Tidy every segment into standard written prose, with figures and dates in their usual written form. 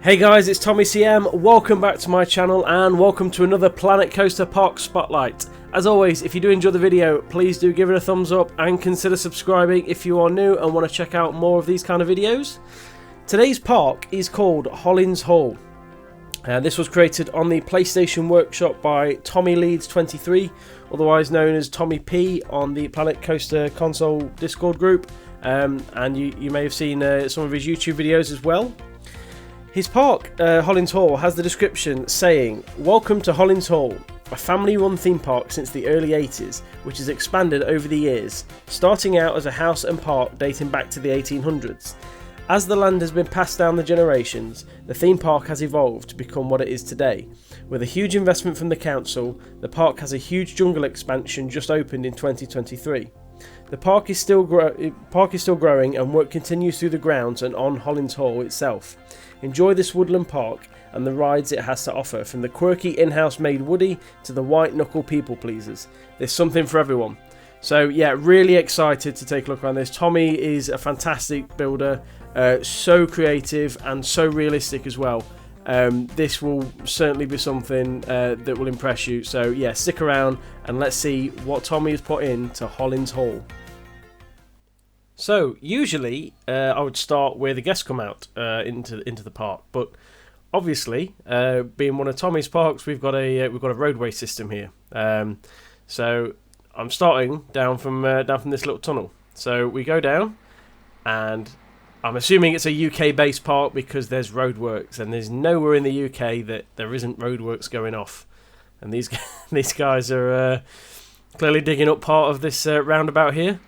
Hey guys, it's Tommy CM, welcome back to my channel and welcome to another Planet Coaster Park Spotlight. As always, if you do enjoy the video, please do give it a thumbs up and consider subscribing if you are new and want to check out more of these kind of videos. Today's park is called Hollins Hall. This was created on the PlayStation Workshop by Tommy Leeds 23, otherwise known as Tommy P on the Planet Coaster console Discord group, and you may have seen some of his YouTube videos as well. His park, Hollins Hall, has the description saying, "Welcome to Hollins Hall, a family-run theme park since the early 80s, which has expanded over the years, starting out as a house and park dating back to the 1800s. As the land has been passed down the generations, the theme park has evolved to become what it is today. With a huge investment from the council, the park has a huge jungle expansion just opened in 2023. The park is still growing and work continues through the grounds and on Hollins Hall itself. Enjoy this woodland park and the rides it has to offer, from the quirky in-house made Woody to the white knuckle people pleasers. There's something for everyone." So yeah, really excited to take a look around this. Tommy is a fantastic builder, so creative and so realistic as well. This will certainly be something that will impress you. So yeah, stick around and let's see what Tommy has put into Hollins Hall. So usually I would start where the guests come out into the park, but obviously being one of Tommy's parks, we've got a roadway system here. So I'm starting down from this little tunnel. So we go down, and I'm assuming it's a UK based park because there's roadworks, and there's nowhere in the UK that there isn't roadworks going off. And these guys are clearly digging up part of this roundabout here.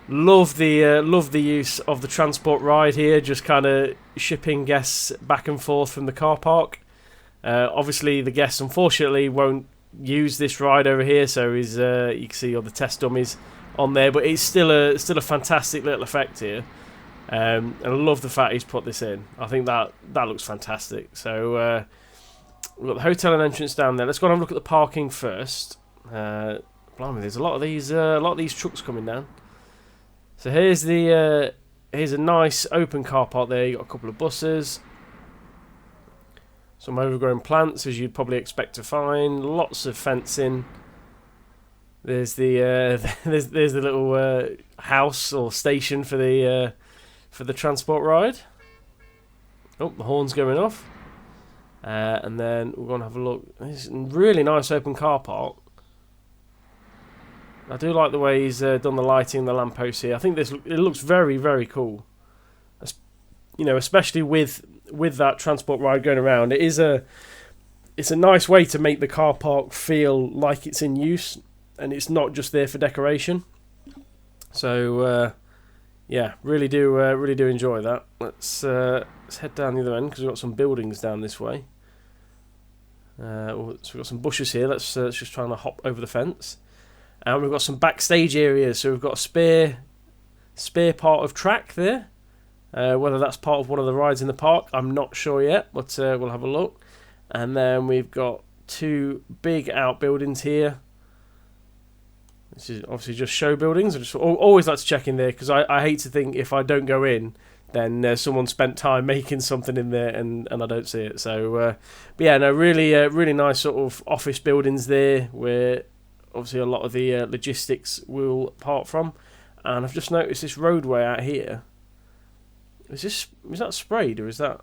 Love the use of the transport ride here, just kind of shipping guests back and forth from the car park. Obviously, the guests unfortunately won't use this ride over here, so you can see all the test dummies on there. But it's still a fantastic little effect here, and I love the fact he's put this in. I think that looks fantastic. So we've got the hotel and entrance down there. Let's go and have a look at the parking first. Blimey, there's a lot of these trucks coming down. So here's a nice open car park there. You got a couple of buses, some overgrown plants as you'd probably expect to find. Lots of fencing. There's the there's the little house or station for the transport ride. Oh, the horn's going off. And then we're going to have a look. It's a really nice open car park. I do like the way he's done the lighting and the lampposts here. I think it looks very, very cool. Especially with that transport ride going around. It's a nice way to make the car park feel like it's in use and it's not just there for decoration. So yeah, really do enjoy that. Let's head down the other end because we've got some buildings down this way. So we've got some bushes here. Let's just try and hop over the fence. And we've got some backstage areas, so we've got a spare part of track there. Whether that's part of one of the rides in the park, I'm not sure yet, but we'll have a look. And then we've got two big outbuildings here. This is obviously just show buildings. I just always like to check in there because I hate to think if I don't go in, then someone spent time making something in there and I don't see it. So, but yeah, no, really nice sort of office buildings there where obviously a lot of the logistics will part from. And I've just noticed this roadway out here. Is that sprayed or is that?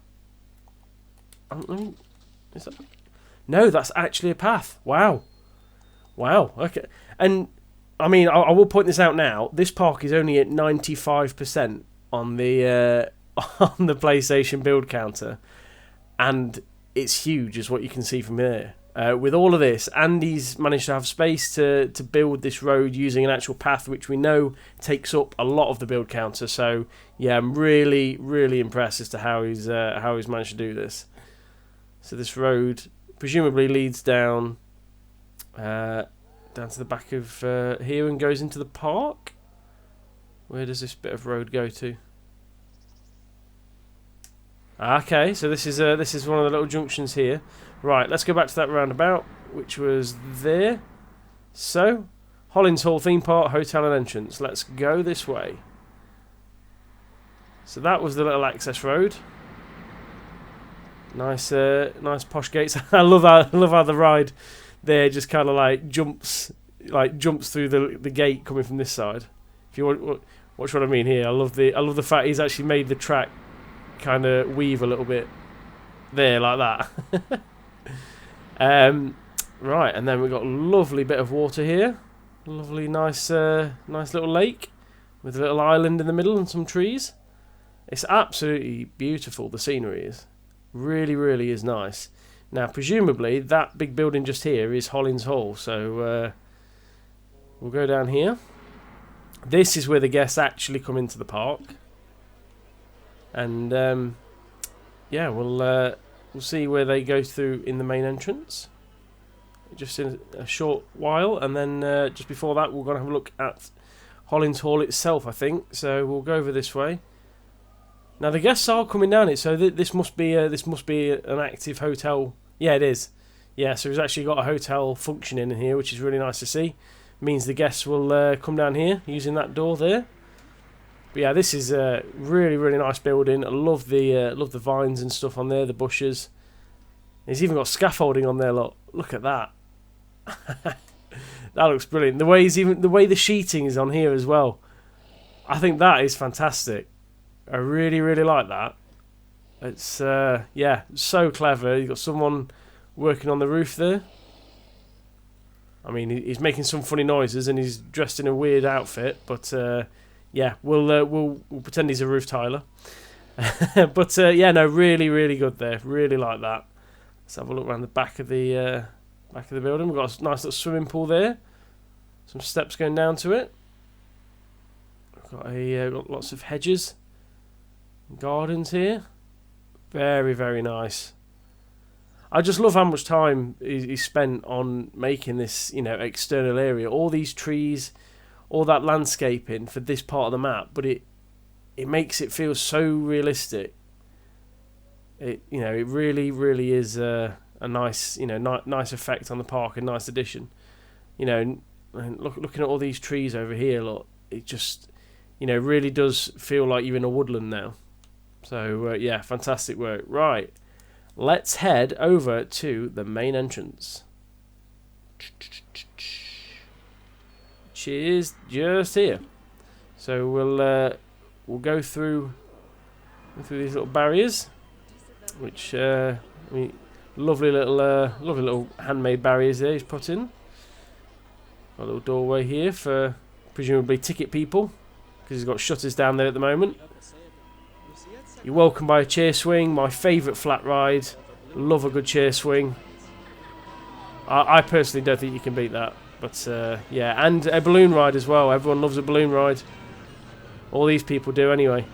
No, that's actually a path. Wow. Okay. And I mean, I will point this out now. This park is only at 95% on the on the PlayStation build counter, and it's huge, is what you can see from here. With all of this, Andy's managed to have space to build this road using an actual path, which we know takes up a lot of the build counter. So yeah, I'm really impressed as to how he's managed to do this. So this road presumably leads down to the back of here and goes into the park. Where does this bit of road go to? Okay, so this is one of the little junctions here. Right, let's go back to that roundabout, which was there. So, Hollins Hall theme park, hotel and entrance. Let's go this way. So that was the little access road. Nice, nice posh gates. I love how the ride there just kind of like jumps through the gate coming from this side. If you watch what I mean here, I love the fact he's actually made the track kind of weave a little bit there like that. Right, and then we've got a lovely bit of water here. Lovely, nice little lake with a little island in the middle and some trees. It's absolutely beautiful. The scenery is really, really is nice. Now, presumably, that big building just here is Hollins Hall. So we'll go down here. This is where the guests actually come into the park, and yeah, we'll see where they go through in the main entrance. Just in a short while, and then just before that, we're going to have a look at Hollins Hall itself, I think. So we'll go over this way. Now the guests are coming down it, so this must be an active hotel. Yeah, it is. Yeah, so we've actually got a hotel functioning in here, which is really nice to see. Means the guests will come down here using that door there. But yeah, this is a really, really nice building. I love the vines and stuff on there, the bushes. He's even got scaffolding on there. Look at that. That looks brilliant. The way the sheeting is on here as well. I think that is fantastic. I really, really like that. It's yeah, so clever. You've got someone working on the roof there. I mean, he's making some funny noises and he's dressed in a weird outfit, but yeah, we'll pretend he's a roof tiler. But yeah, no, really, really good there. Really like that. Let's have a look around the back of the building. We've got a nice little swimming pool there. Some steps going down to it. We've got lots of hedges, gardens here. Very, very nice. I just love how much time he spent on making this, external area. All these trees, all that landscaping for this part of the map, but it makes it feel so realistic. It really, really is a nice, nice effect on the park, a nice addition. And looking at all these trees over here, look, it just, really does feel like you're in a woodland now. So yeah, fantastic work. Right. Let's head over to the main entrance. Cheers, just here. So we'll go through these little barriers, which lovely little handmade barriers there he's put in. A little doorway here for presumably ticket people, because he's got shutters down there at the moment. You're welcomed by a chair swing, my favourite flat ride. Love a good chair swing. I personally don't think you can beat that. But yeah, and a balloon ride as well. Everyone loves a balloon ride. All these people do anyway.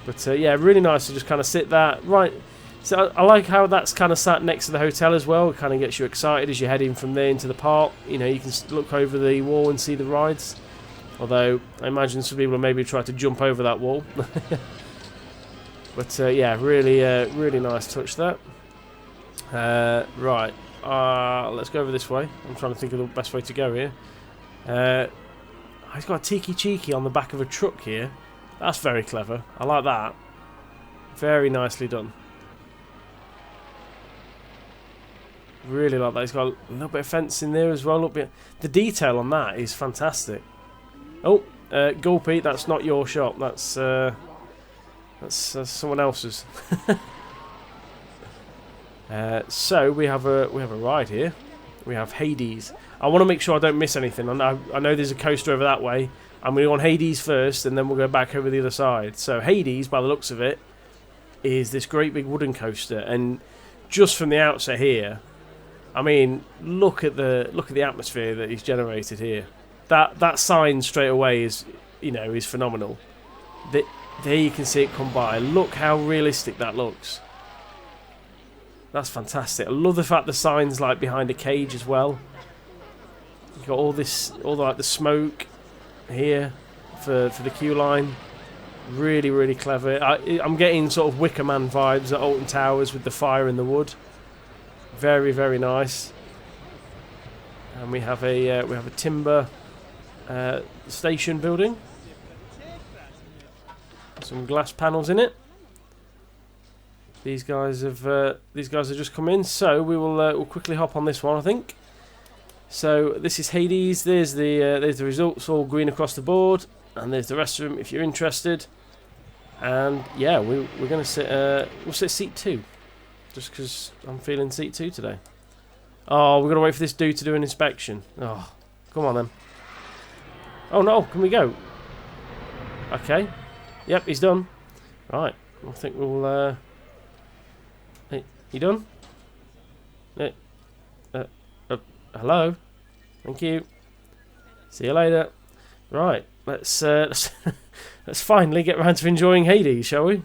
But yeah, really nice to just kind of sit that. Right, so I like how that's kind of sat next to the hotel as well. It kind of gets you excited as you're heading from there into the park. You can look over the wall and see the rides. Although, I imagine some people maybe try to jump over that wall. But yeah, really, really nice touch that. Right, let's go over this way. I'm trying to think of the best way to go here. He's got a Tiki Cheeky on the back of a truck here. That's very clever. I like that. Very nicely done. Really like that. He's got a little bit of fence in there as well. The detail on that is fantastic. Oh, Gulpy, that's not your shop. That's someone else's. So we have a ride here. We have Hades. I want to make sure I don't miss anything. I know there's a coaster over that way. I'm going to go on Hades first, and then we'll go back over the other side. So Hades, by the looks of it, is this great big wooden coaster, and just from the outset here, I mean, look at the atmosphere that he's generated here. That sign straight away is phenomenal. There you can see it come by. Look how realistic that looks. That's fantastic. I love the fact the sign's like behind a cage as well. You've got all the smoke here for the queue line. Really, really clever. I'm getting sort of Wicker Man vibes at Alton Towers with the fire in the wood. Very, very nice. And we have a timber station building. Some glass panels in it. these guys have just come in, so we'll quickly hop on this one, I think. So this is Hades. There's the results, all green across the board, and there's the rest of them if you're interested. And yeah, we're gonna sit. We'll sit seat 2, just because I'm feeling seat 2 today. Oh, we're gonna wait for this dude to do an inspection. Oh, come on then. Oh no, can we go? Okay. Yep, he's done. Right, I think we'll. Hey, you done? Hey, hello. Thank you. See you later. Right, let's let's finally get round to enjoying Hades, shall we?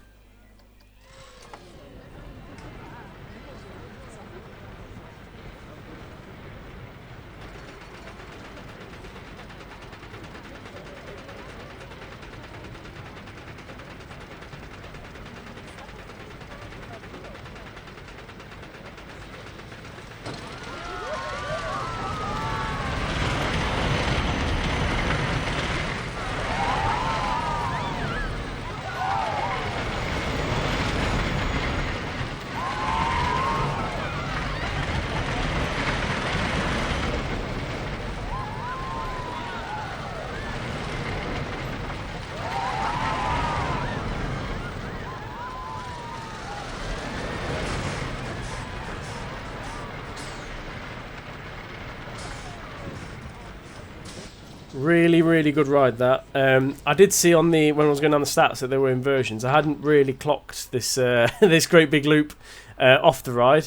Really good ride that. I did see on the when I was going down the stats that there were inversions. I hadn't really clocked this this great big loop off the ride.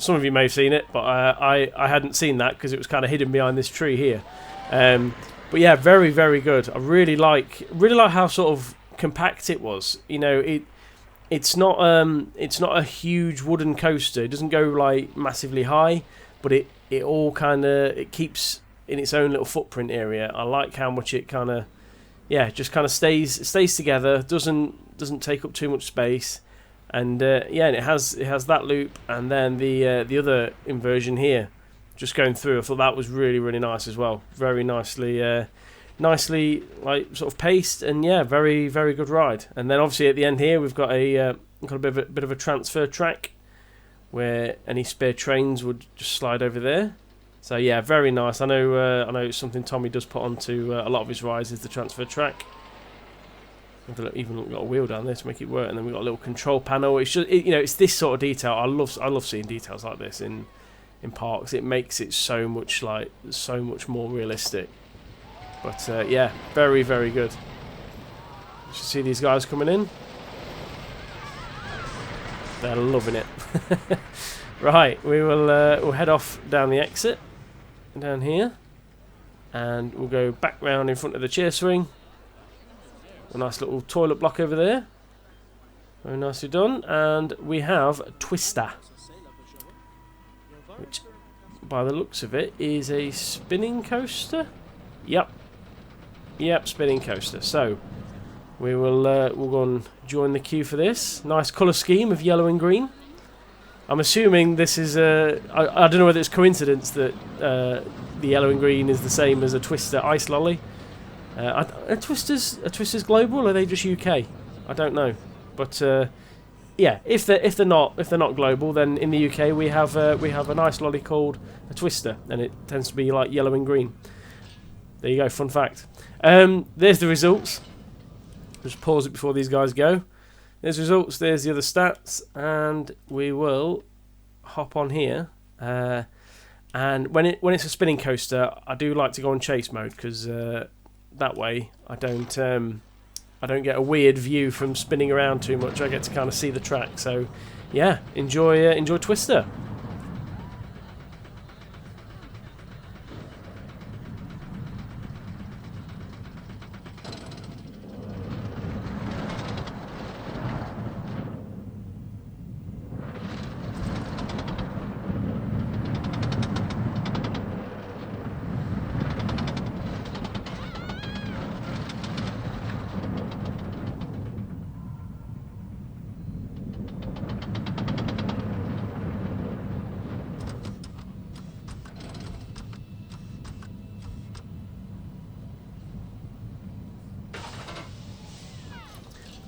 Some of you may have seen it, but I hadn't seen that because it was kind of hidden behind this tree here. But yeah, very good. I really like how sort of compact it was. You know, it's not a huge wooden coaster. It doesn't go like massively high, but it all kind of it keeps in its own little footprint area. I like how much it kind of, yeah, just kind of stays together. Doesn't take up too much space, and yeah, and it has that loop, and then the other inversion here, just going through. I thought that was really nice as well. Very nicely like sort of paced, and yeah, very good ride. And then obviously at the end here we've got a bit of a transfer track where any spare trains would just slide over there. So yeah, very nice. I know it's something Tommy does put onto a lot of his rides, is the transfer track. We've even got a wheel down there to make it work, and then we've got a little control panel. It's just you know, it's this sort of detail. I love seeing details like this in parks. It makes it so much more realistic. But yeah, very good. You should see these guys coming in. They're loving it. Right, we'll head off down the exit. Down here, and we'll go back round in front of the chair swing. A nice little toilet block over there, very nicely done. And we have Twister, which by the looks of it is a spinning coaster. Yep, spinning coaster. So we'll go and join the queue for this. Nice colour scheme of yellow and green. I'm assuming this is I don't know whether it's coincidence that the yellow and green is the same as a Twister ice lolly. Are Twisters global, or are they just UK? I don't know, but yeah, if they're not global, then in the UK we have an ice lolly called a Twister, and it tends to be like yellow and green. There you go, fun fact. There's the results. Just pause it before these guys go. There's results, there's the other stats, and we will hop on here. And when it's a spinning coaster, I do like to go on chase mode, because that way I don't get a weird view from spinning around too much. I get to kind of see the track. So yeah, enjoy Twister.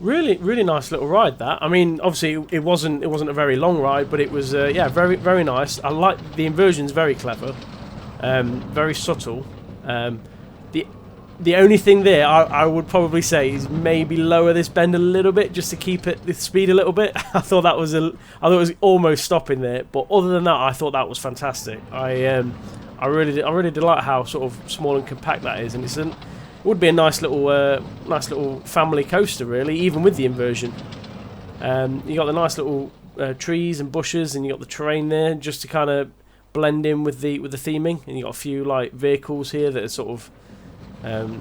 Really, really nice little ride that. I mean, obviously it wasn't a very long ride, but it was yeah, very, very nice. I like the inversion's very clever, very subtle. The the only thing there I would probably say is maybe lower this bend a little bit just to keep it the speed a little bit. I thought it was almost stopping there, but other than that, I thought that was fantastic. I really did like how sort of small and compact that is, and it would be a nice little family coaster, really, even with the inversion. You got the nice little trees and bushes, and you got the terrain there just to kind of blend in with the theming, and you got a few like vehicles here that are sort of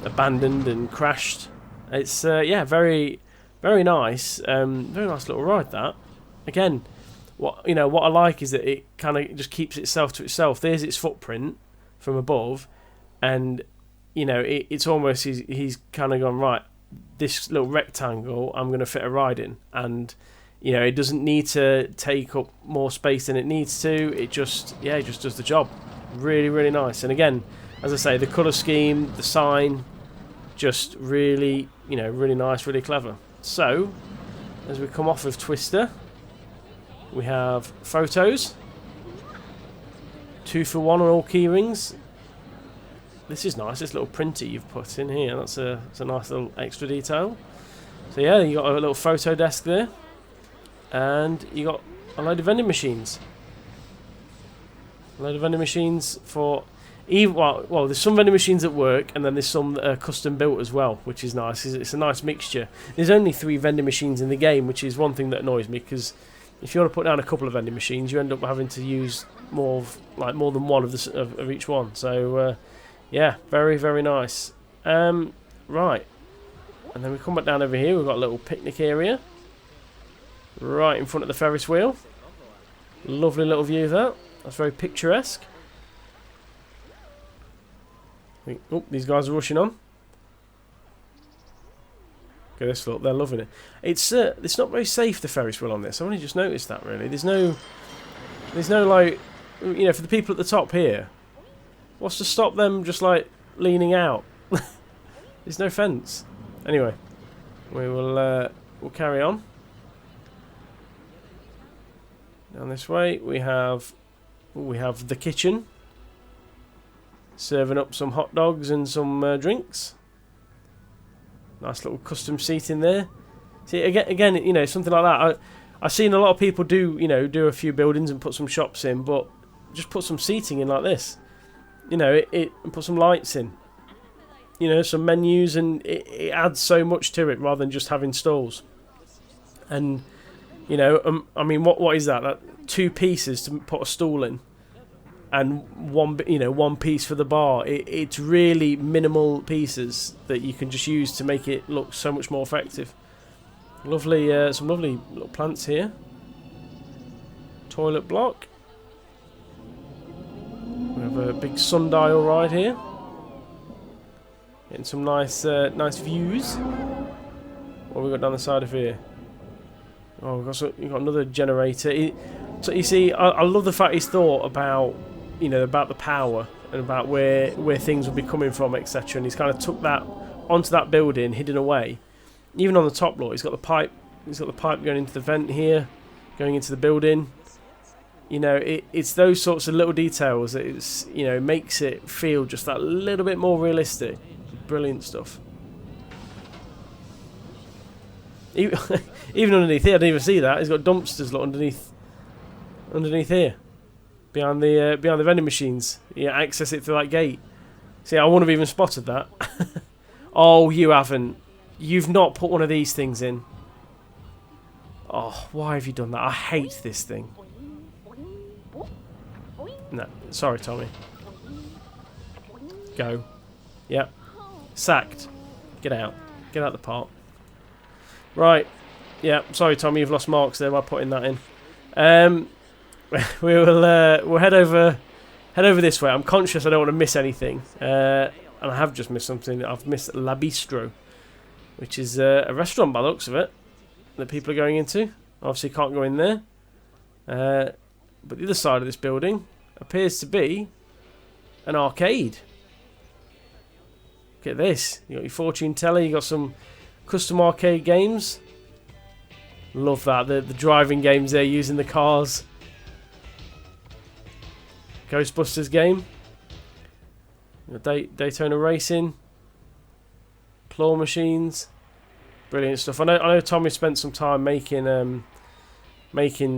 abandoned and crashed. It's yeah, very, very nice. Very nice little ride that. Again, what I like is that it kind of just keeps itself to itself. There's its footprint from above, and it's almost he's kind of gone, right, this little rectangle I'm going to fit a ride in, and it doesn't need to take up more space than it needs to. It just does the job. Really, really nice. And again, as I say, the colour scheme, the sign, just really, really nice, really clever. So, as we come off of Twister, we have photos. 2 for 1 on all key rings. This is nice, this little printer you've put in here. That's a nice little extra detail. So yeah, you got a little photo desk there. And you got a load of vending machines. A load of vending machines for... Well, there's some vending machines at work, and then there's some that are custom built as well, which is nice. It's a nice mixture. There's only 3 vending machines in the game, which is one thing that annoys me, because if you want to put down a couple of vending machines, you end up having to use more than one of each one. So yeah, very, very nice. Right, and then we come back down over here. We've got a little picnic area right in front of the Ferris wheel. Lovely little view there. That's very picturesque. Oh, these guys are rushing on. Okay, this look, they're loving it. It's not very safe, the Ferris wheel on this. I only just noticed that, really. There's no like, for the people at the top here, what's to stop them just like leaning out? There's no fence. Anyway, we'll carry on. Down this way we have the kitchen, serving up some hot dogs and some drinks. Nice little custom seating there. See, again, something like that. I've seen a lot of people do a few buildings and put some shops in, but just put some seating in like this. And put some lights in. Some menus, and it adds so much to it rather than just having stalls. And I mean, what is that? That 2 pieces to put a stool in, and one piece for the bar. It's really minimal pieces that you can just use to make it look so much more effective. Lovely, some lovely little plants here. Toilet block. We have a big sundial ride here. Getting some nice views. What have we got down the side of here? Oh, we've got another generator. So you see, I love the fact he's thought about, about the power and about where things will be coming from, etc. And he's kind of took that onto that building, hidden away. Even on the top floor, he's got the pipe. He's got the pipe going into the vent here, going into the building. It's those sorts of little details that makes it feel just that little bit more realistic. Brilliant stuff. Even underneath here, I didn't even see that. He's got dumpsters underneath here, behind the vending machines. Access it through that gate. See, I wouldn't have even spotted that. Oh, you haven't. You've not put one of these things in. Oh, why have you done that? I hate this thing. No, sorry, Tommy. Go. Yep. Sacked. Get out. Get out the part. Right. Yeah, sorry, Tommy, you've lost marks there by putting that in. We'll head over this way. I'm conscious I don't want to miss anything, and I have just missed something. I've missed La Bistro, which is a restaurant by the looks of it that people are going into. Obviously, can't go in there. But the other side of this building appears to be an arcade. Look at this. You got your fortune teller. You got some custom arcade games. Love that. The driving games there using the cars. Ghostbusters game. Daytona Racing. Claw machines. Brilliant stuff. I know Tommy spent some time making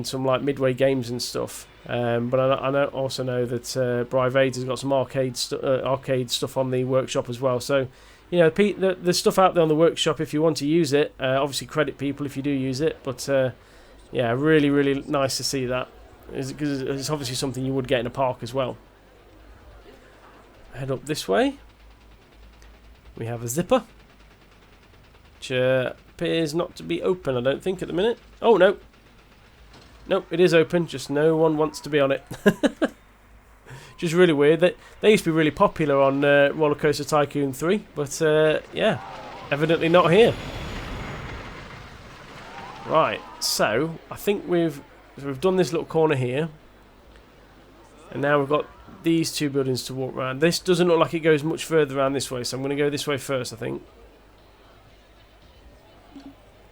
some like midway games and stuff. But I also know that Brivade's has got some arcade stuff on the workshop as well. So, you know, there's stuff out there on the workshop if you want to use it. Obviously, credit people if you do use it. But yeah, really, really nice to see that. Because it's obviously something you would get in a park as well. Head up this way. We have a zipper, which appears not to be open, I don't think, at the minute. Oh, no. Nope, it is open, just no one wants to be on it. Just really weird. They used to be really popular on Roller Coaster Tycoon 3, but yeah, evidently not here. Right, so I think we've done this little corner here, and now we've got these two buildings to walk around. This doesn't look like it goes much further around this way, so I'm going to go this way first, I think.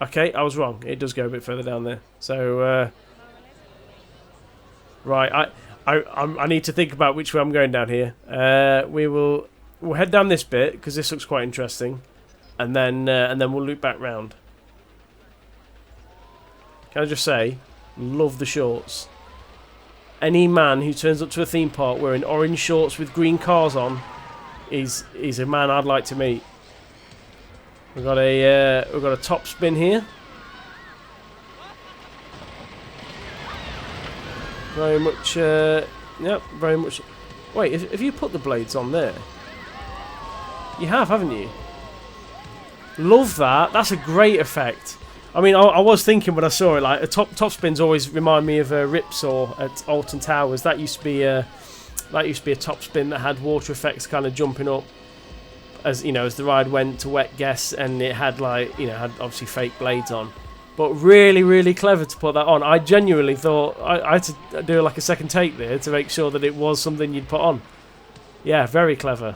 Okay, I was wrong. It does go a bit further down there. So, right, I need to think about which way I'm going down here. We'll head down this bit because this looks quite interesting, and then we'll loop back round. Can I just say, love the shorts. Any man who turns up to a theme park wearing orange shorts with green cars on is a man I'd like to meet. We've got a top spin here. Very much, yep, very much. Wait, have you put the blades on there? You have, haven't you? Love that. That's a great effect. I mean, I was thinking when I saw it, like a top spins always remind me of Ripsaw at Alton Towers. That used to be a top spin that had water effects kind of jumping up as as the ride went to wet guess, and it had had obviously fake blades on. But really, really clever to put that on. I genuinely thought I had to do like a second take there to make sure that it was something you'd put on. Yeah, very clever.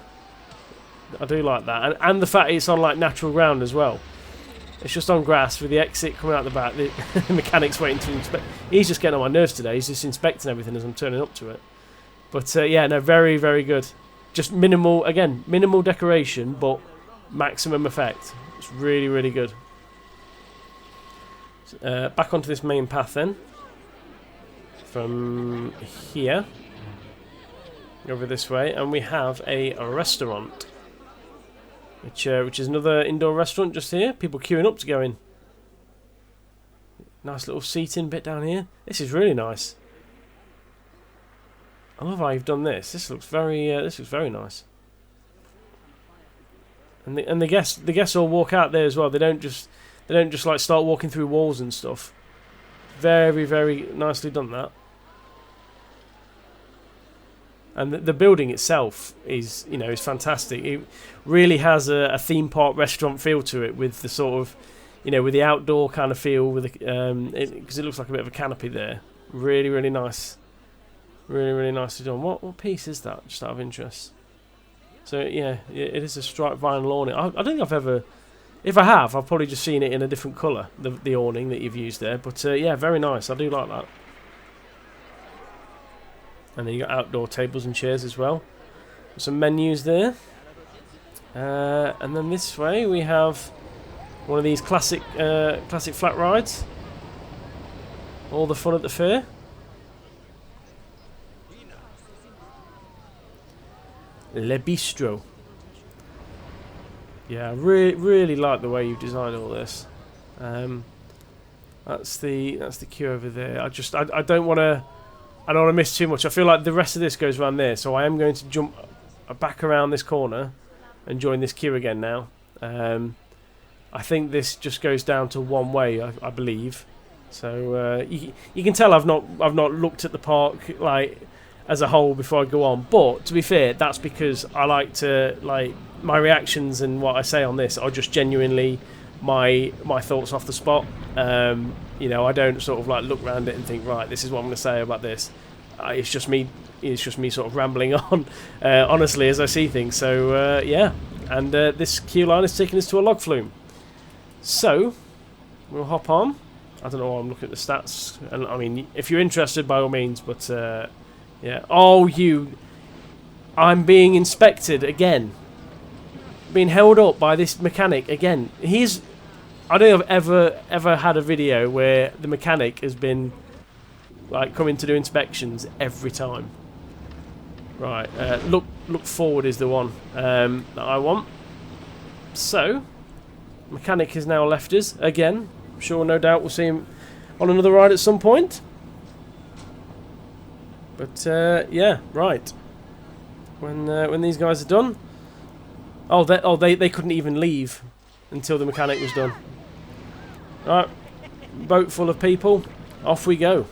I do like that, and the fact it's on like natural ground as well. It's just on grass with the exit coming out the back. The mechanic's waiting to inspect. He's just getting on my nerves today. He's just inspecting everything as I'm turning up to it. But yeah, no, very, very good. Just minimal decoration, but maximum effect. It's really, really good. Back onto this main path then. From here. Over this way. And we have a restaurant. Which is another indoor restaurant just here. People queuing up to go in. Nice little seating bit down here. This is really nice. I love how you've done this. This looks very nice. And the guests all walk out there as well. They don't just like start walking through walls and stuff. Very, very nicely done that. And the building itself is fantastic. It really has a theme park restaurant feel to it, with the sort of with the outdoor kind of feel, with because it looks like a bit of a canopy there. Really, really nice. Really, really nicely done. What piece is that? Just out of interest. So yeah, it is a striped vinyl awning. I don't think I've ever. If I have, I've probably just seen it in a different colour. The awning that you've used there, but yeah, very nice. I do like that. And then you got outdoor tables and chairs as well. Some menus there. And then this way we have one of these classic flat rides. All the fun at the fair. Le Bistro. Yeah, I really like the way you've designed all this. That's the queue over there. I don't want to. I don't want to miss too much. I feel like the rest of this goes around there, so I am going to jump back around this corner and join this queue again now. I think this just goes down to one way, I believe. So you can tell I've not looked at the park like as a whole before I go on. But to be fair, that's because I like to my reactions and what I say on this are just genuinely my thoughts off the spot. I don't sort of look around it and think, right, this is what I'm going to say about this. It's just me sort of rambling on honestly as I see things. So yeah, and this queue line is taking us to a log flume. So we'll hop on. I don't know why I'm looking at the stats, and I mean, if you're interested, by all means. But yeah. Oh, I'm being inspected again. Being held up by this mechanic again. I don't think I've ever had a video where the mechanic has been like coming to do inspections every time. Right, look forward is the one that I want. So, mechanic has now left us again. I'm sure, no doubt, we'll see him on another ride at some point. But yeah, right. When these guys are done, they couldn't even leave until the mechanic was done. Right, boat full of people. Off we go.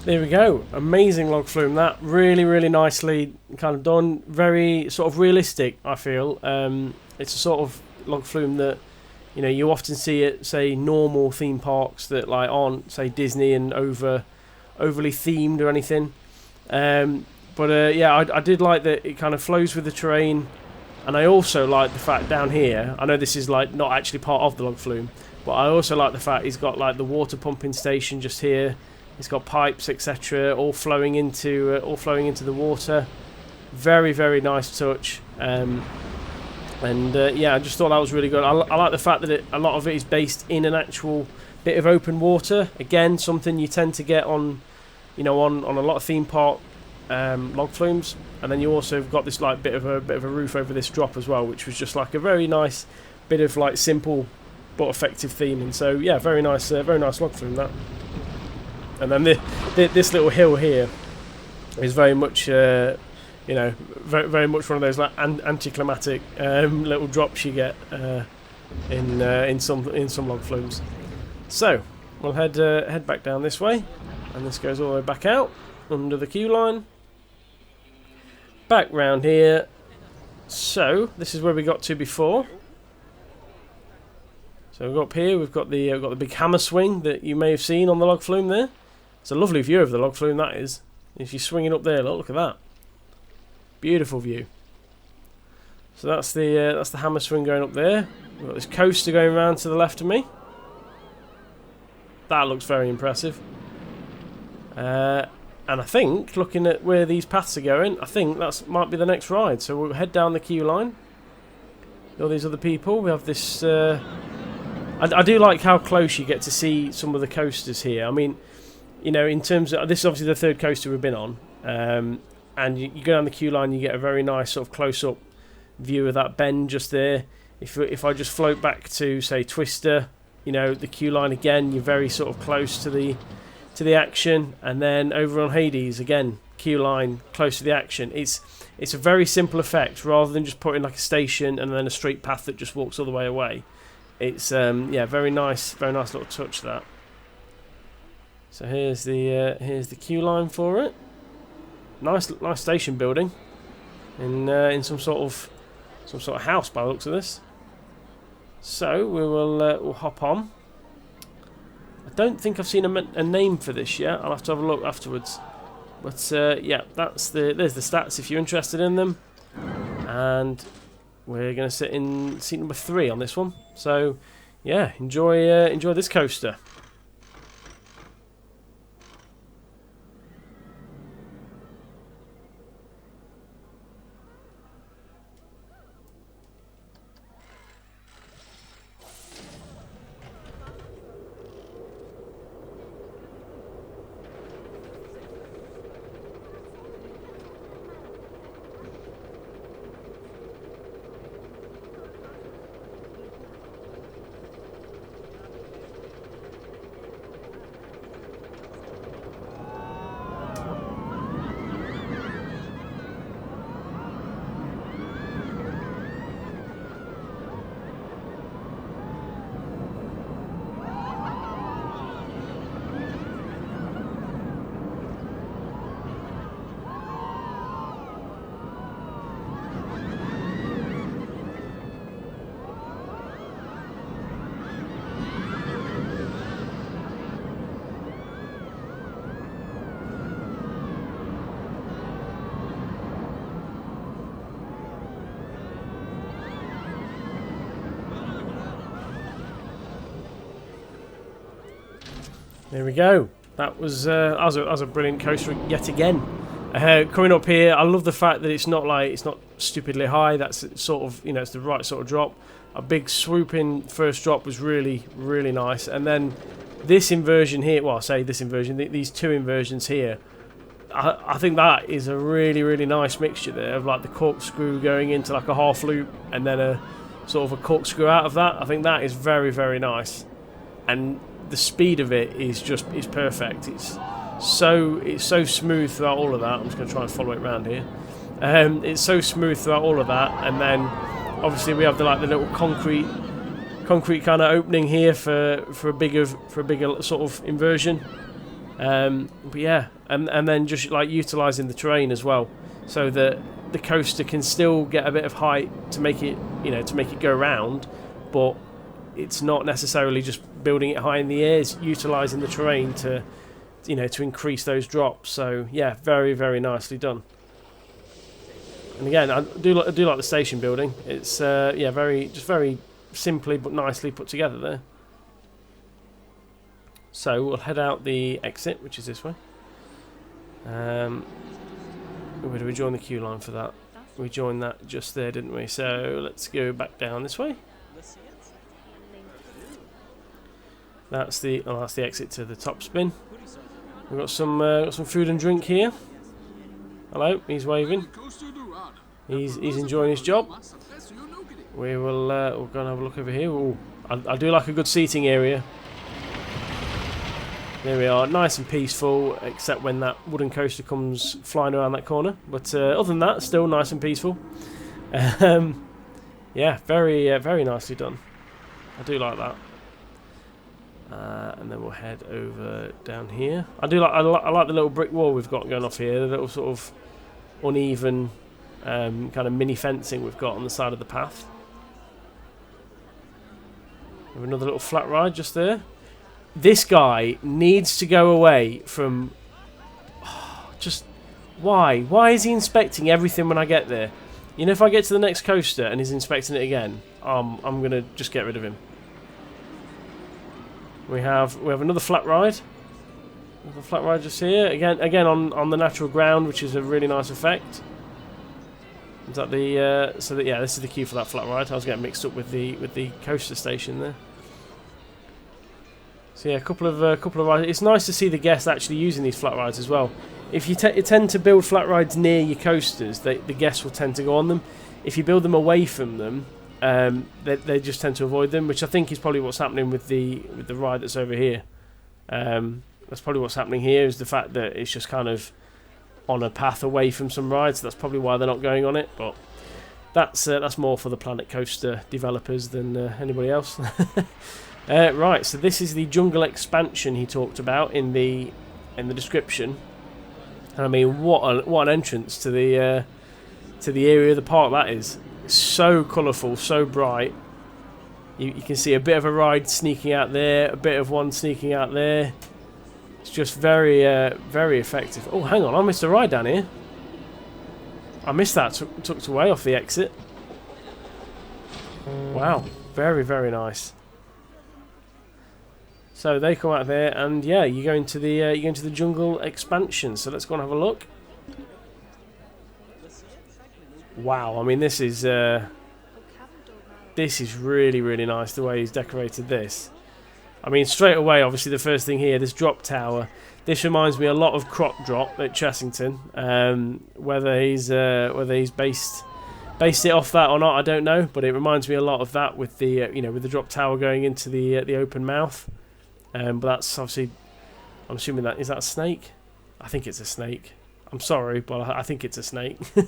There we go. Amazing log flume. That really nicely kind of done. Very sort of realistic, I feel. It's a sort of log flume that, you know, you often see at, say, normal theme parks that like aren't, say, Disney and overly themed or anything. But yeah, I did like that it kind of flows with the terrain, and I also like the fact down here. I know this is like not actually part of the log flume, but I also like the fact he's got like the water pumping station just here. It's got pipes, etc., all flowing into the water. Very nice touch. Yeah, I just thought that was really good. I like the fact that a lot of it is based in an actual bit of open water. Again, something you tend to get on, you know, on a lot of theme park log flumes. And then you also have got this like bit of a roof over this drop as well, which was just like a very nice bit of like simple but effective theming. So yeah, very nice log flume that. And then this little hill here is very much, you know, very much one of those like anticlimactic little drops you get in some log flumes. So we'll head back down this way, and this goes all the way back out under the queue line, back round here. So this is where we got to before. So we've got up here. We've got the big hammer swing that you may have seen on the log flume there. It's a lovely view of the log flume, that is. If you're swinging up there, look at that. Beautiful view. So that's the hammer swing going up there. We've got this coaster going around to the left of me. That looks very impressive. And I think, looking at where these paths are going, I think that might be the next ride. So we'll head down the queue line. All these other people. We have this... I do like how close you get to see some of the coasters here. I mean, you know, in terms of... This is obviously the third coaster we've been on. And you go down the queue line, you get a very nice sort of close-up view of that bend just there. If I just float back to, say, Twister, you know, the queue line again, you're very sort of close to the action. And then over on Hades, again, queue line close to the action. It's a very simple effect rather than just putting like a station and then a straight path that just walks all the way away. It's yeah, very nice little touch that. So here's the queue line for it. Nice station building in some sort of house by the looks of this. So we'll hop on. I don't think I've seen a name for this yet. I'll have to have a look afterwards. But yeah, there's the stats if you're interested in them. And we're going to sit in seat number 3 on this one. So yeah, enjoy this coaster. There we go. That was a brilliant coaster yet again. Coming up here, I love the fact that it's not stupidly high. That's sort of, you know, it's the right sort of drop. A big swooping first drop was really nice, and then this inversion here. Well, I say this inversion. These two inversions here. I think that is a really nice mixture there of like the corkscrew going into like a half loop and then a sort of a corkscrew out of that. I think that is very nice, and the speed of it is perfect. It's so smooth throughout all of that. I'm just going to try and follow it around here. It's so smooth throughout all of that, and then obviously we have the little concrete kind of opening here for a bigger sort of inversion. But yeah, and then just like utilising the terrain as well, so that the coaster can still get a bit of height to make it, you know, to make it go round, but it's not necessarily just building it high in the air. It's utilising the terrain to, you know, to increase those drops. So yeah, very nicely done. And again, I do like the station building. It's yeah, very simply but nicely put together there. So we'll head out the exit, which is this way. Where do we join the queue line for that? We joined that just there, didn't we? So let's go back down this way. That's the exit to the top spin. We've got some food and drink here. Hello, he's waving. He's enjoying his job. We'll go and have a look over here. Ooh, I do like a good seating area. There we are, nice and peaceful, except when that wooden coaster comes flying around that corner. But other than that, still nice and peaceful. Yeah, very nicely done. I do like that. And then we'll head over down here. I like the little brick wall we've got going off here. The little sort of uneven kind of mini fencing we've got on the side of the path. We have another little flat ride just there. This guy needs to go away from just Why? Why is he inspecting everything when I get there? You know, if I get to the next coaster and he's inspecting it again, I'm gonna just get rid of him. We have another flat ride. Another flat ride just here. Again on the natural ground, which is a really nice effect. Is that the yeah, this is the queue for that flat ride. I was getting mixed up with the coaster station there. So yeah, a couple of rides. It's nice to see the guests actually using these flat rides as well. If you tend to build flat rides near your coasters, the guests will tend to go on them. If you build them away from them, they just tend to avoid them, which I think is probably what's happening with the ride that's over here. That's probably what's happening here, is the fact that it's just kind of on a path away from some rides. That's probably why they're not going on it. But that's more for the Planet Coaster developers than anybody else. Right, so this is the jungle expansion he talked about in the description. And I mean, what an entrance to the area of the park that is. It's so colourful, so bright. You can see a bit of a ride sneaking out there, a bit of one sneaking out there. It's just very very effective. Oh, hang on, I missed a ride down here. I missed that, tucked away off the exit. Wow, very, very nice. So they come out there, and yeah, you're going to the jungle expansion. So let's go and have a look. Wow, I mean this is really, really nice the way he's decorated this. I mean, straight away, obviously the first thing here, this drop tower. This reminds me a lot of Croc Drop at Chessington. Whether he's based it off that or not, I don't know. But it reminds me a lot of that with the with the drop tower going into the open mouth. But that's obviously, I'm assuming that is that a snake? I think it's a snake. I'm sorry, but I think it's a snake. You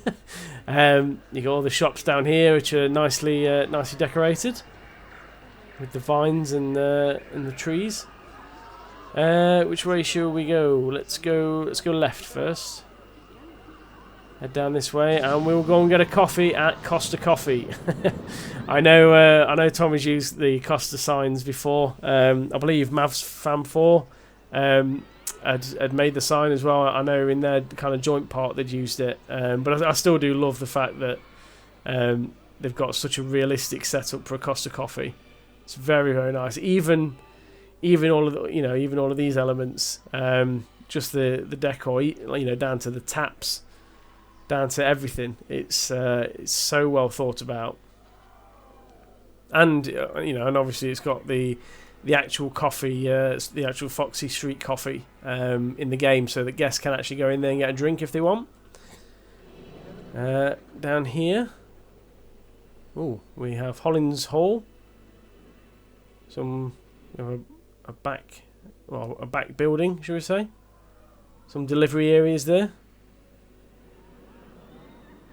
got all the shops down here, which are nicely decorated with the vines and the trees. Which way shall we go? Let's go left first. Head down this way, and we'll go and get a coffee at Costa Coffee. I know Tom has used the Costa signs before. I believe Mavs Fam 4 had made the sign as well. I know in their kind of joint part they'd used it, but I still do love the fact that they've got such a realistic setup for a Costa Coffee. It's very, very nice. Even all of even all of these elements, just the decor, down to the taps, down to everything. It's so well thought about, and and obviously it's got the actual coffee, the actual Foxy Street coffee in the game, so that guests can actually go in there and get a drink if they want. Down here, we have Hollins Hall. A back building, should we say? Some delivery areas there.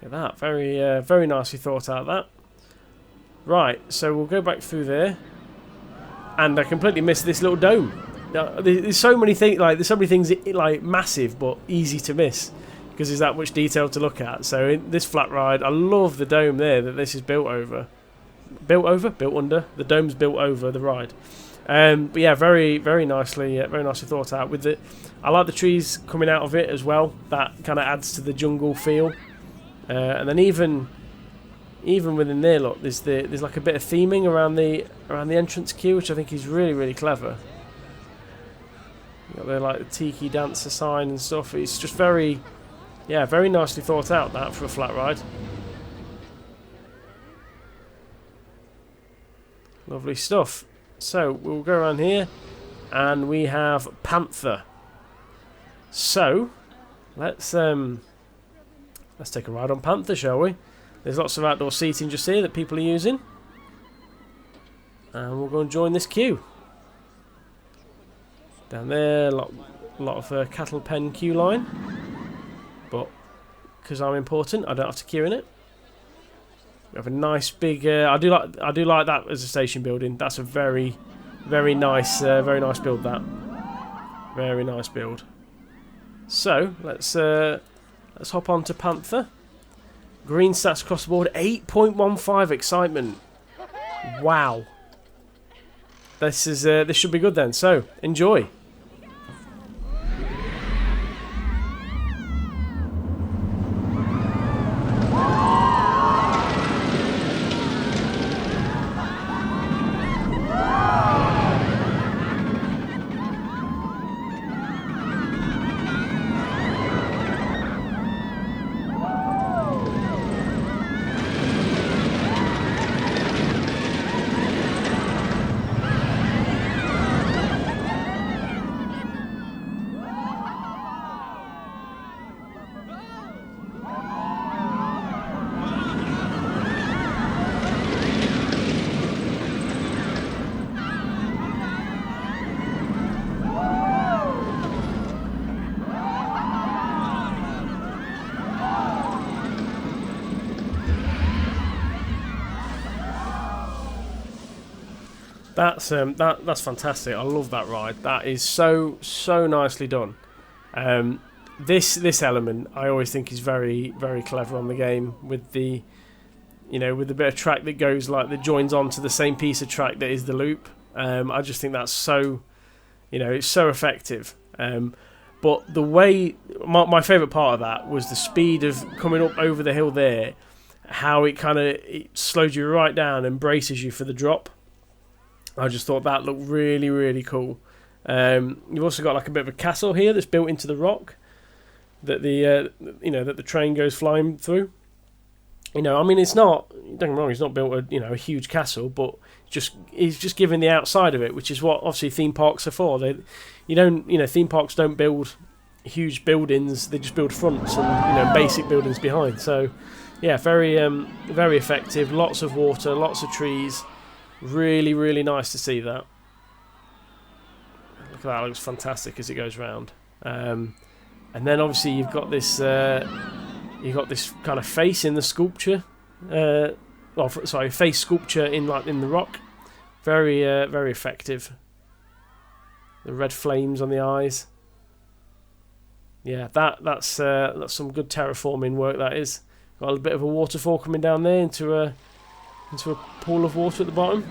Look at that, very very nicely thought out. That. Right, so we'll go back through there, and I completely missed this little dome. There's so many things, there's so many things massive but easy to miss because there's that much detail to look at. So in this flat ride, I love the dome there that this is built under. The dome's built over the ride. But yeah, very, very nicely thought out. I like the trees coming out of it as well. That kind of adds to the jungle feel. And then even within there, look, there's like a bit of theming around the entrance queue, which I think is really, really clever. You got the the tiki dancer sign and stuff. It's just very nicely thought out, that, for a flat ride. Lovely stuff. So we'll go around here, and we have Panther. So let's take a ride on Panther, shall we? There's lots of outdoor seating just here that people are using, and we'll go and join this queue. Down there, a lot of cattle pen queue line, but because I'm important, I don't have to queue in it. We have a nice big. I do like that as a station building. That's a very, very nice build. That very nice build. So let's hop on to Panther. Green stats across the board. 8.15 excitement. Wow. This should be good then. So That's fantastic. I love that ride. That is so nicely done. This element I always think is very clever on the game, with the with the bit of track that goes that joins onto the same piece of track that is the loop. I just think that's so it's so effective. But the way my favourite part of that was the speed of coming up over the hill there, how it slows you right down and braces you for the drop. I just thought that looked really cool. You've also got like a bit of a castle here that's built into the rock that the train goes flying through. I mean, it's not, don't get me wrong, it's not built a huge castle, but he's just given the outside of it, which is what obviously theme parks are for. Theme parks don't build huge buildings; they just build fronts and basic buildings behind. So, yeah, very effective. Lots of water, lots of trees. Really nice to see that. Look at that; it looks fantastic as it goes round. And then obviously you've got this. You've got this kind of face in the sculpture. Face sculpture in the rock. Very effective. The red flames on the eyes. Yeah, that's some good terraforming work. That is. Got a bit of a waterfall coming down there into a pool of water at the bottom.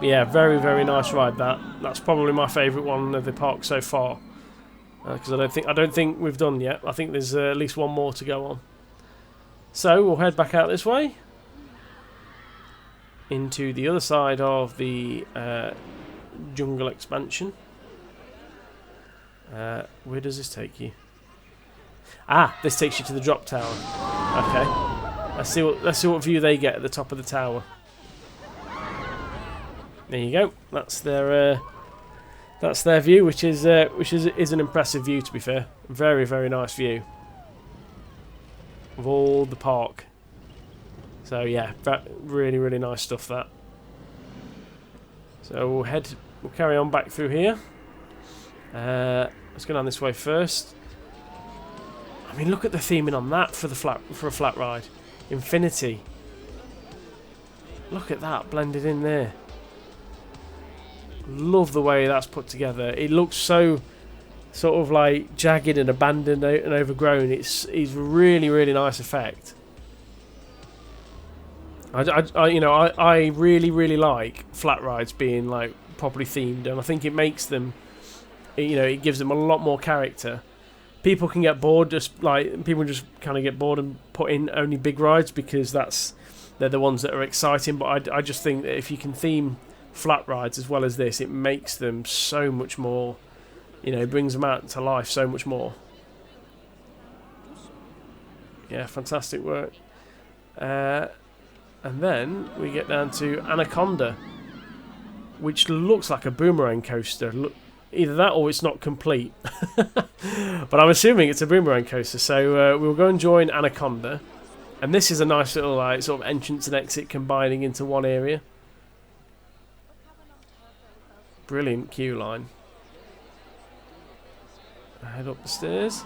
Yeah, very nice ride. That's probably my favourite one of the park so far. Because I don't think we've done yet. I think there's at least one more to go on. So we'll head back out this way into the other side of the jungle expansion. Where does this take you? This takes you to the drop tower. Okay, let's see what view they get at the top of the tower. There you go. That's their view, which is an impressive view, to be fair. Very nice view of all the park. So yeah, really nice stuff, that. So we'll carry on back through here. Let's go down this way first. I mean, look at the theming on that for a flat ride. Infinity. Look at that blended in there. Love the way that's put together. It looks so sort of like jagged and abandoned and overgrown. It's really nice effect. I really like flat rides being like properly themed, and I think it makes them, it gives them a lot more character. People can get bored, people just kind of get bored and put in only big rides because they're the ones that are exciting. But I just think that if you can theme flat rides as well as this, it makes them so much more, brings them out to life so much more. Yeah, fantastic work. And then we get down to Anaconda, which looks like a boomerang coaster. Either that or it's not complete. But I'm assuming it's a boomerang coaster, so we'll go and join Anaconda. And this is a nice little sort of entrance and exit combining into one area. Brilliant queue line. Head up the stairs.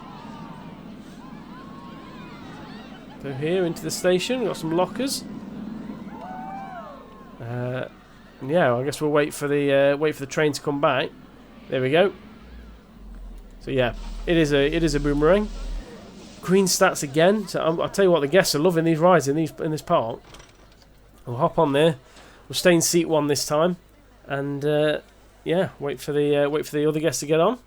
Go here into the station. We've got some lockers. Yeah, I guess we'll wait for the train to come back. There we go. So yeah, it is a boomerang. Green stats again. So I'll tell you what, the guests are loving these rides in this park. We'll hop on there. We'll stay in seat 1 this time, and yeah, wait for the other guests to get on.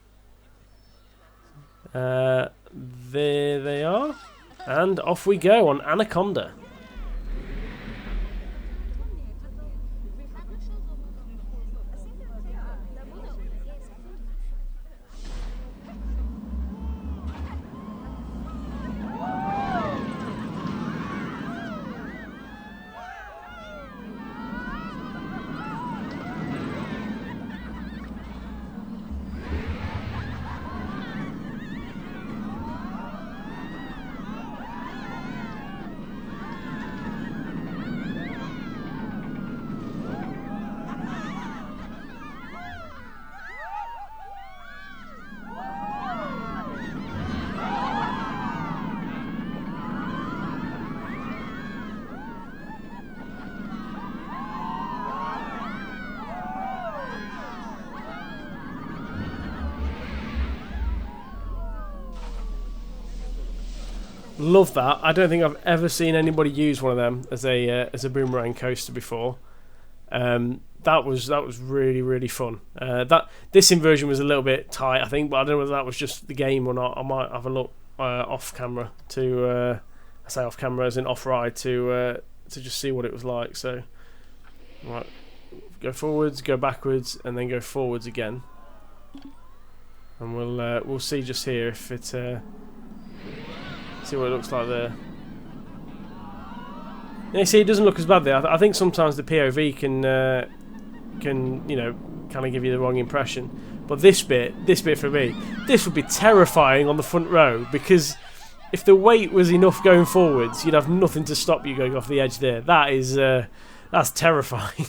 There they are, and off we go on Anaconda. Love that. I don't think I've ever seen anybody use one of them as a boomerang coaster before. That was really, really fun. This inversion was a little bit tight, I think, but I don't know whether that was just the game or not. I might have a look off camera to I say off camera as in off ride to just see what it was like. So right, go forwards, go backwards, and then go forwards again, and we'll see just here if it see what it looks like there. Yeah, you see, it doesn't look as bad there. I think sometimes the POV can you know, kind of give you the wrong impression. But this bit for me, this would be terrifying on the front row, because if the weight was enough going forwards, you'd have nothing to stop you going off the edge there. That's terrifying.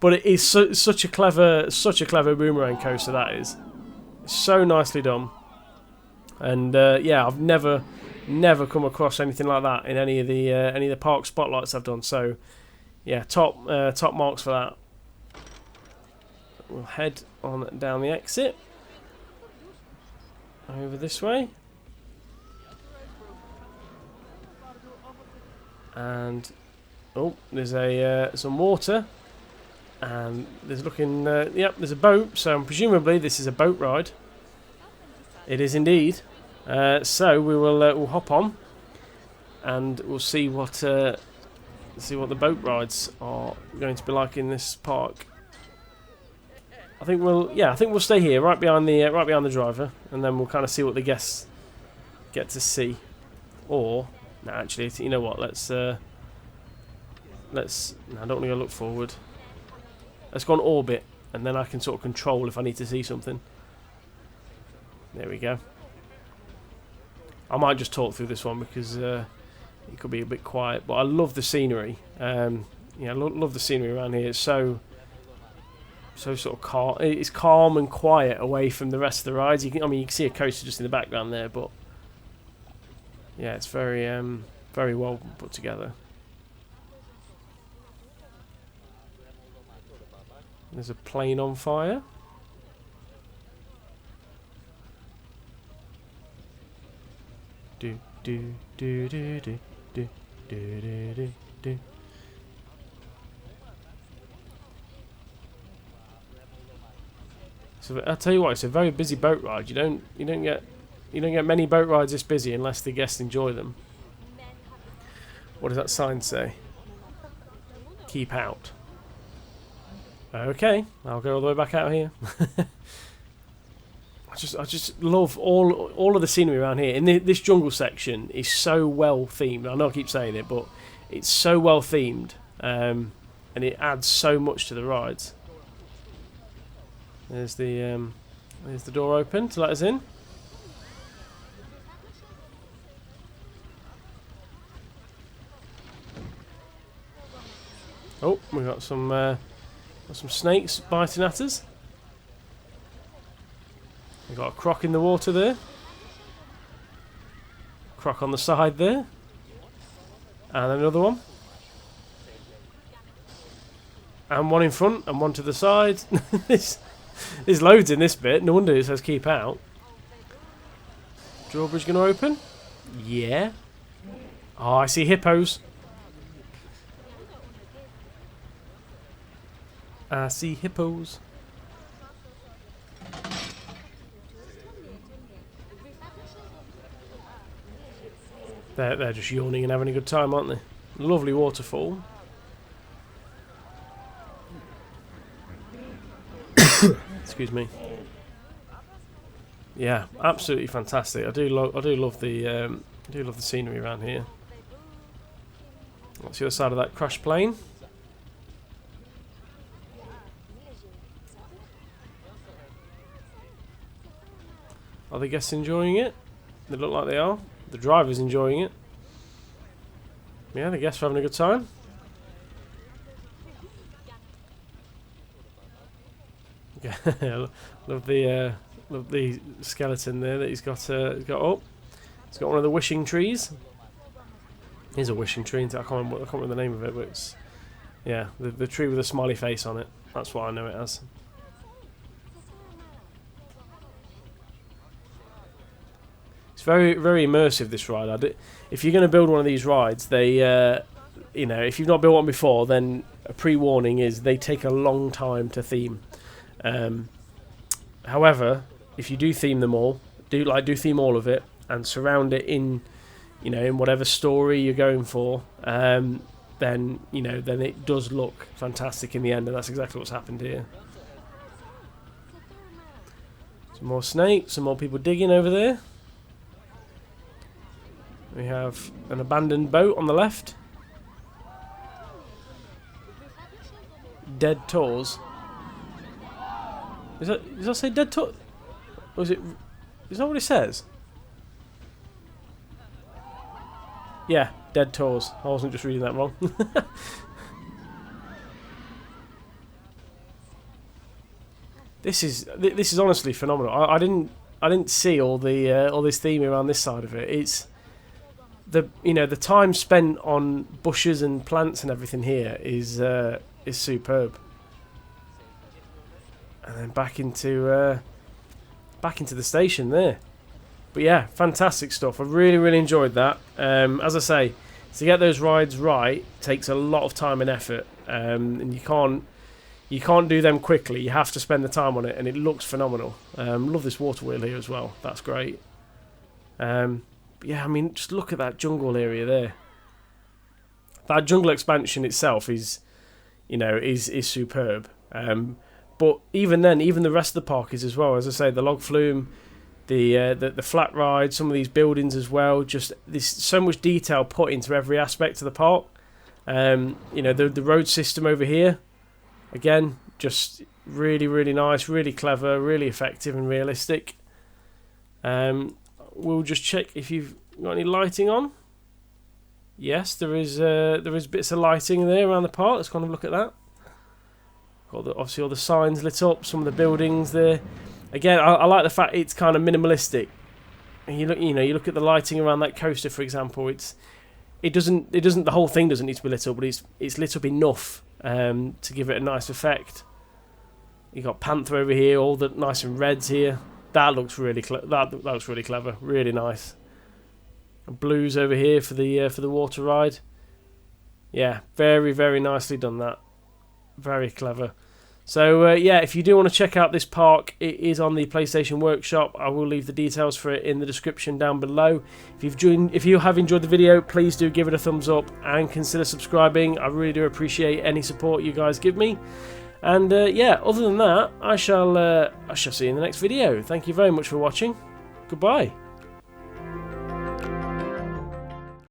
But it is such a clever boomerang coaster. That is so nicely done. And yeah, I've never come across anything like that in any of the park spotlights I've done. So yeah, top marks for that. We'll head on down the exit over this way, and oh, there's some water, and there's yep, there's a boat. So presumably this is a boat ride. It is indeed. So we will we'll hop on, and we'll see what the boat rides are going to be like in this park. I think we'll stay here right behind the driver, and then we'll kind of see what the guests get to see. Or no, actually, you know what? Let's. No, I don't want to go look forward. Let's go on orbit, and then I can sort of control if I need to see something. There we go. I might just talk through this one because it could be a bit quiet, but I love the scenery. Yeah, love the scenery around here. It's so sort of calm. It's calm and quiet away from the rest of the rides. You can see a coaster just in the background there, but yeah, it's very very well put together. There's a plane on fire. Do do do do do do do do do. So I'll tell you what, it's a very busy boat ride. You don't get many boat rides this busy unless the guests enjoy them. What does that sign say? Keep out. Okay, I'll go all the way back out here. I just love all of the scenery around here. And this jungle section is so well themed. I know I keep saying it, but it's so well themed, and it adds so much to the rides. There's the door open to let us in. Oh, we got some snakes biting at us. We've got a croc in the water there. Croc on the side there. And another one. And one in front and one to the side. There's loads in this bit. No wonder it says keep out. Drawbridge going to open? Yeah. Oh, I see hippos. I see hippos. They're just yawning and having a good time, aren't they? Lovely waterfall. Excuse me. Yeah, absolutely fantastic. I do love the scenery around here. That's the other side of that crashed plane. Are the guests enjoying it? They look like they are. The driver's enjoying it. Yeah, the guests are having a good time. Love the skeleton there that he's got. Oh, he's got one of the wishing trees. Here's a wishing tree. I can't remember the name of it, but it's yeah, the tree with a smiley face on it. That's what I know it as. very immersive, this ride. If you're going to build one of these rides, they you know, if you've not built one before, then a pre-warning is they take a long time to theme. However, if you do theme them all, do theme all of it and surround it in, you know, in whatever story you're going for, then, you know, then it does look fantastic in the end, and that's exactly what's happened here. Some more snakes, some more people digging over there. We have an abandoned boat on the left. Dead tours. Does that say dead tours? Or is that what it says? Yeah, dead tours. I wasn't just reading that wrong. This is honestly phenomenal. I didn't see all this theming around this side of it. It's the time spent on bushes and plants and everything here is superb. And then back into the station there. But yeah, fantastic stuff. I really enjoyed that. As I say, to get those rides right takes a lot of time and effort, and you can't do them quickly. You have to spend the time on it, and it looks phenomenal. Love this water wheel here as well. That's great. But yeah, I mean, just look at that jungle area there. That jungle expansion itself is, you know, is superb. But even then, even the rest of the park is as well. As I say, the log flume, the flat ride, some of these buildings as well. Just there's so much detail put into every aspect of the park. You know, the road system over here, again, just really nice, really clever, really effective and realistic. We'll just check if you've got any lighting on. Yes, there is bits of lighting there around the park. Let's kind of look at that. Got obviously all the signs lit up, some of the buildings there. Again, I like the fact it's kind of minimalistic. And you look at the lighting around that coaster, for example. The whole thing doesn't need to be lit up, but it's lit up enough to give it a nice effect. You got Panther over here, all the nice and reds here. That looks really that looks really clever, really nice. And blues over here for the water ride. Yeah, very nicely done that. Very clever. So yeah, if you do want to check out this park, it is on the PlayStation Workshop. I will leave the details for it in the description down below. If you have enjoyed the video, please do give it a thumbs up and consider subscribing. I really do appreciate any support you guys give me. And yeah, other than that, I shall see you in the next video. Thank you very much for watching. Goodbye.